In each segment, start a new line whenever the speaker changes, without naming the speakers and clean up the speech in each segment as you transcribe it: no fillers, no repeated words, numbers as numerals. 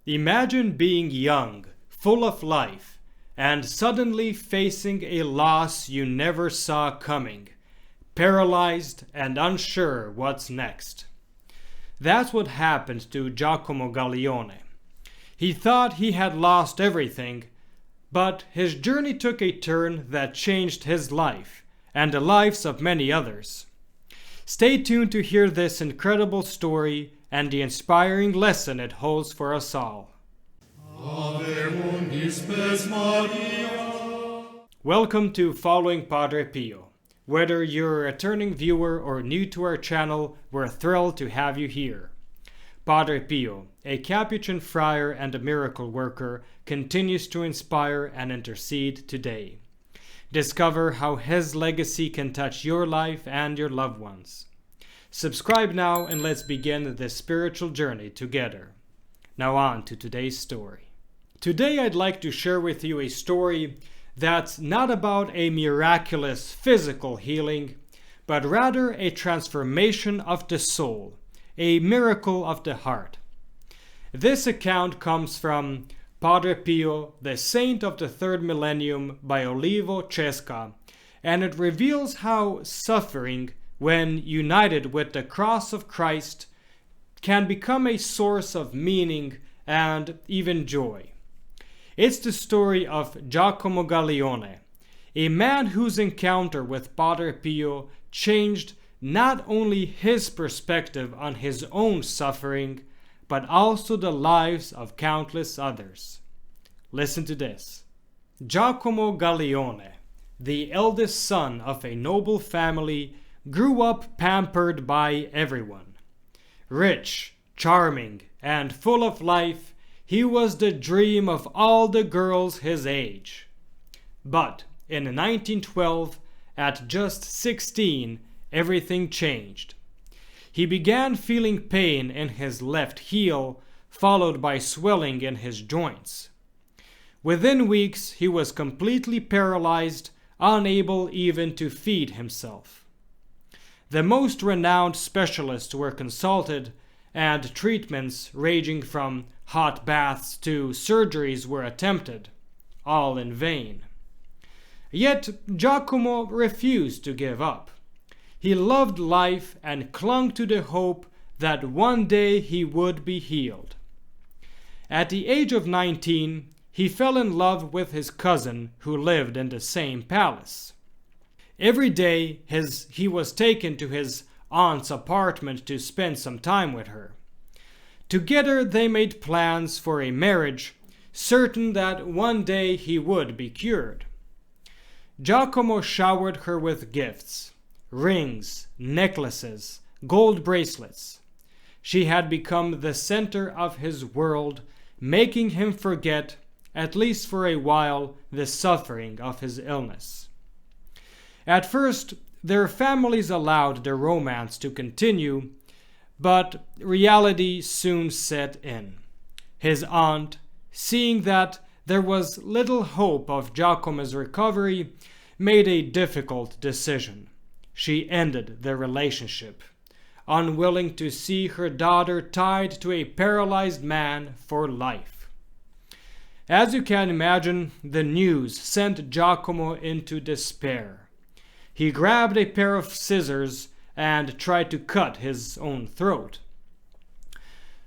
Imagine being young, full of life, and suddenly facing a loss you never saw coming, paralyzed and unsure what's next. That's what happened to Giacomo Gaglione. He thought he had lost everything, but his journey took a turn that changed his life and the lives of many others. Stay tuned to hear this incredible story and the inspiring lesson it holds for us all. Welcome to Following Padre Pio. Whether you're a returning viewer or new to our channel, we're thrilled to have you here. Padre Pio, a Capuchin friar and a miracle worker, continues to inspire and intercede today. Discover how his legacy can touch your life and your loved ones. Subscribe now and let's begin this spiritual journey together. Now on to today's story. Today I'd like to share with you a story that's not about a miraculous physical healing, but rather a transformation of the soul, a miracle of the heart. This account comes from Padre Pio, the saint of the third millennium by Olivo Cesca, and it reveals how suffering, when united with the cross of Christ, can become a source of meaning and even joy. It's the story of Giacomo Gaglione, a man whose encounter with Padre Pio changed not only his perspective on his own suffering, but also the lives of countless others. Listen to this. Giacomo Gaglione, the eldest son of a noble family, grew up pampered by everyone. Rich, charming, and full of life, he was the dream of all the girls his age. But in 1912, at just 16, everything changed. He began feeling pain in his left heel, followed by swelling in his joints. Within weeks, he was completely paralyzed, unable even to feed himself. The most renowned specialists were consulted, and treatments ranging from hot baths to surgeries were attempted, all in vain. Yet Giacomo refused to give up. He loved life and clung to the hope that one day he would be healed. At the age of 19, he fell in love with his cousin who lived in the same palace. Every day he was taken to his aunt's apartment to spend some time with her. Together they made plans for a marriage, certain that one day he would be cured. Giacomo showered her with gifts. Rings, necklaces, gold bracelets. She had become the center of his world, making him forget, at least for a while, the suffering of his illness. At first, their families allowed their romance to continue, but reality soon set in. His aunt, seeing that there was little hope of Giacomo's recovery, made a difficult decision. She ended their relationship, unwilling to see her daughter tied to a paralyzed man for life. As you can imagine, the news sent Giacomo into despair. He grabbed a pair of scissors and tried to cut his own throat.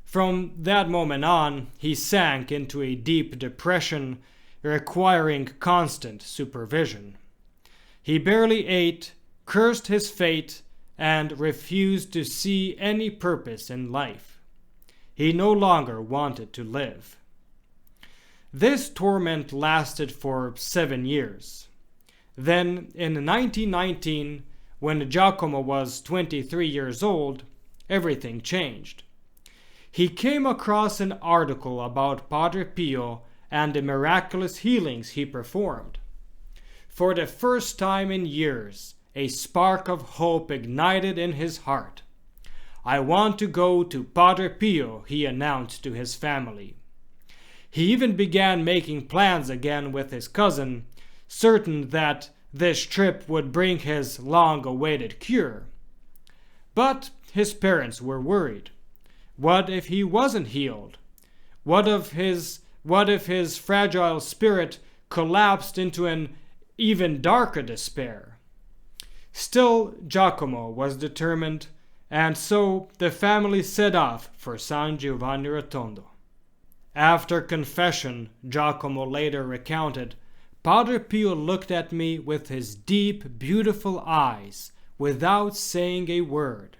From that moment on, he sank into a deep depression, requiring constant supervision. He barely ate, cursed his fate, and refused to see any purpose in life. He no longer wanted to live. This torment lasted for 7 years. Then, in 1919, when Giacomo was 23 years old, everything changed. He came across an article about Padre Pio and the miraculous healings he performed. For the first time in years, a spark of hope ignited in his heart. "I want to go to Padre Pio," he announced to his family. He even began making plans again with his cousin, certain that this trip would bring his long-awaited cure. But his parents were worried. What if he wasn't healed? What if his fragile spirit collapsed into an even darker despair? Still, Giacomo was determined, and so the family set off for San Giovanni Rotondo. After confession, Giacomo later recounted, Padre Pio looked at me with his deep, beautiful eyes without saying a word.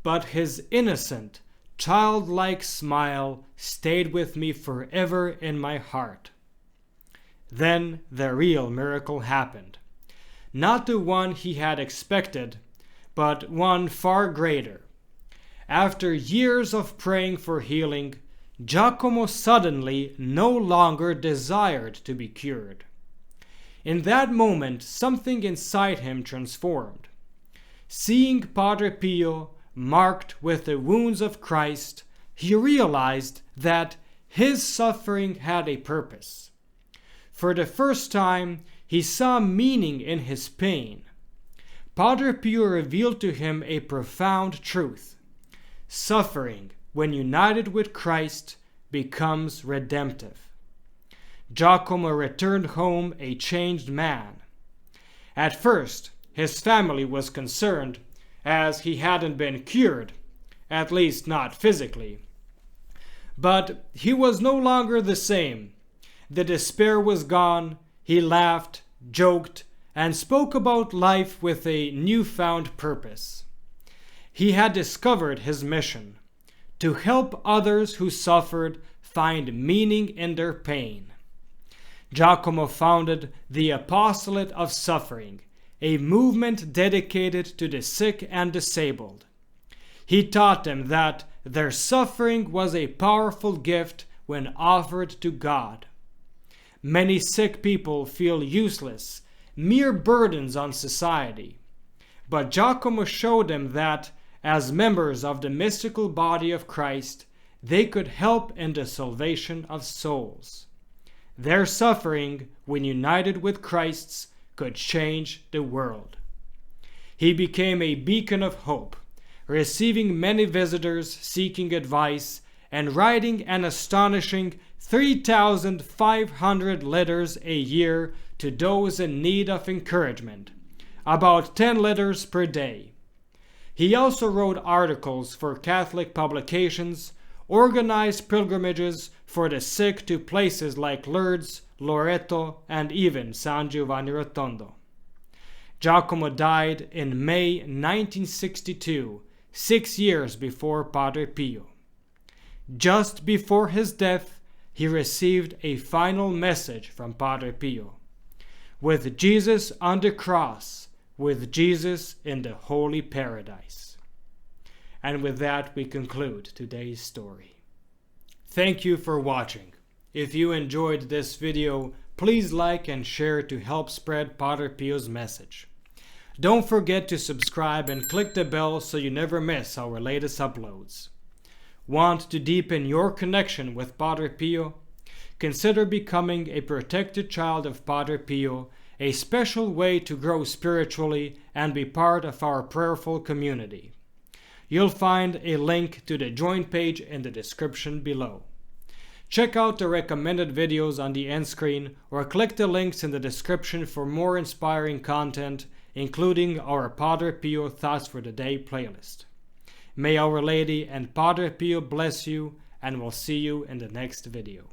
But his innocent, childlike smile stayed with me forever in my heart. Then the real miracle happened. Not the one he had expected, but one far greater. After years of praying for healing, Giacomo suddenly no longer desired to be cured. In that moment, something inside him transformed. Seeing Padre Pio marked with the wounds of Christ, he realized that his suffering had a purpose. For the first time, he saw meaning in his pain. Padre Pio revealed to him a profound truth. Suffering, when united with Christ, becomes redemptive. Giacomo returned home a changed man. At first, his family was concerned, as he hadn't been cured, at least not physically. But he was no longer the same. The despair was gone. He laughed, joked, and spoke about life with a newfound purpose. He had discovered his mission: to help others who suffered find meaning in their pain. Giacomo founded the Apostolate of Suffering, a movement dedicated to the sick and disabled. He taught them that their suffering was a powerful gift when offered to God. Many sick people feel useless, mere burdens on society. But Giacomo showed them that, as members of the mystical body of Christ, they could help in the salvation of souls. Their suffering, when united with Christ's, could change the world. He became a beacon of hope, receiving many visitors seeking advice and writing an astonishing 3,500 letters a year to those in need of encouragement, about 10 letters per day. He also wrote articles for Catholic publications, organized pilgrimages for the sick to places like Lourdes, Loreto, and even San Giovanni Rotondo. Giacomo died in May 1962, 6 years before Padre Pio. Just before his death, he received a final message from Padre Pio: with Jesus on the cross, with Jesus in the holy paradise. And with that, we conclude today's story. Thank you for watching. If you enjoyed this video, please like and share to help spread Padre Pio's message. Don't forget to subscribe and click the bell so you never miss our latest uploads. Want to deepen your connection with Padre Pio? Consider becoming a protected child of Padre Pio, a special way to grow spiritually and be part of our prayerful community. You'll find a link to the join page in the description below. Check out the recommended videos on the end screen or click the links in the description for more inspiring content, including our Padre Pio Thoughts for the Day playlist. May Our Lady and Padre Pio bless you, and we'll see you in the next video.